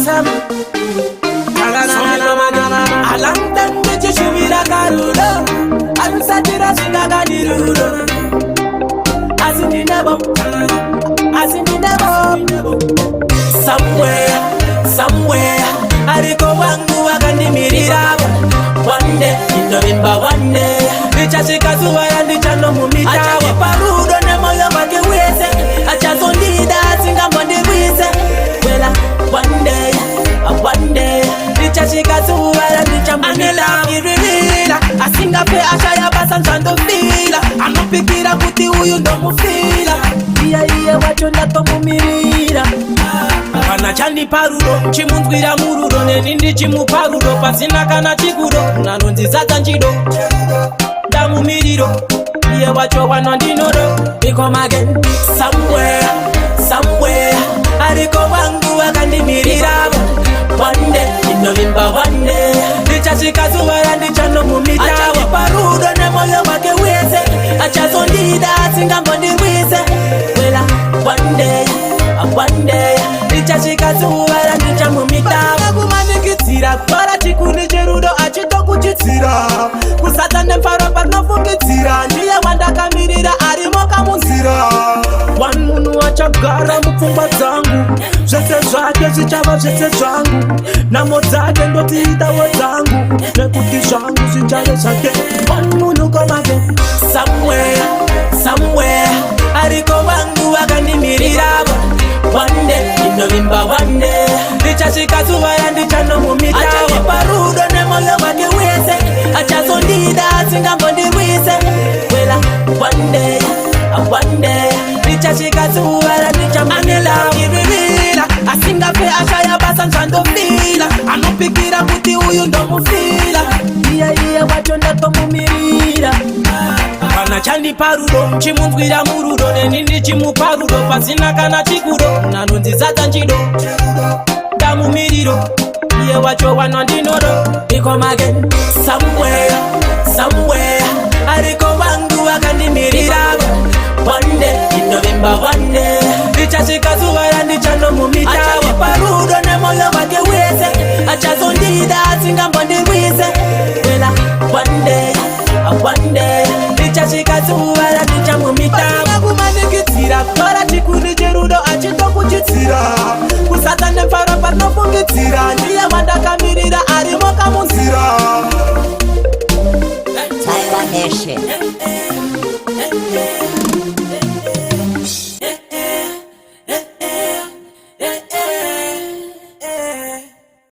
Sam. Alam de chishimira karulo. Ansatira singaga dirulo. Asini nebo. Somewhere. Ariko wangu wakanimirira. One day, inovimba one day. Nichashika zuwa ya ndichano mumita. Acha kiparudo ne moyo wake weze. Acha zondida singa mwande wize. Wela, one day. Nichashika zuwa ya ndichano mumita. Anela kiririla. Asinga pe asha ya basa nchando fila. Anupikira kuti uyu ndo mufila. Iya wacho ndato mumirira. Kana chandi parudo, chimunzwira murudo. Nenindi chimuparudo, pasina kana chikudo. Nanonzi zata nchido, ndamumiriro. Iye wacho wanondinodo. We come again, somewhere. Ariko wangu wakandimirira. One day, inovimba one day. Nichashika zuwa ya ndichano mumita. Acha kiparudo ne moyo wake weze. Acha zondida singa mbondi wize. Wela, one day. Nichashika zuwa ya ndichano mumita. Kumanikitira, para chikuni cherudo achito kuchitira. Kusatane mfaro parno fungitira. Ndiye wanda kamirira arimo kamunzira. One munu achagara mupfungwa zangu. Zvese zvake zvichava zvese zvangu. Namo dzake ndotiitawo dzangu. Nekuti zvangu zvichave zvake. One munu komage somewhere. Ariko wangu wakandimirira. One day, inovimba one day. Nichashika zuwa ya ndichano mumita. Acha kiparudo ne moyo wake weze. Acha zondida singa mbondi wize. Wela, one day. Nichashika zuwa ya ndichano mumita. Anela kiririla. Asinga pe asha ya basa nchando fila. Anupikira kuti uyu ndo mufila. Iya wacho ndato mumirira. Kana chandi parudo, chimunzwira murudo. Nenindi chimuparudo, pasina kana chikudo. Nanonzi zata nchido, ndamumiriro. Iye wacho wanondinodo. We come again, somewhere. Ariko wangu wakandimirira. One day, inovimba one day. Nichashika zuwa ya ndichano mumita. Acha kiparudo ne moyo wake weze. Acha zondida singa mbondi wize. Wela, one day. Nichashika zuwa ya ndichano mumita. Kumanikitira, para chikuni cherudo achito kuchitira. Kusatane mfaro parno fungitira. Ndiye wanda kamirira arimo kamunzira. Tyler Nation.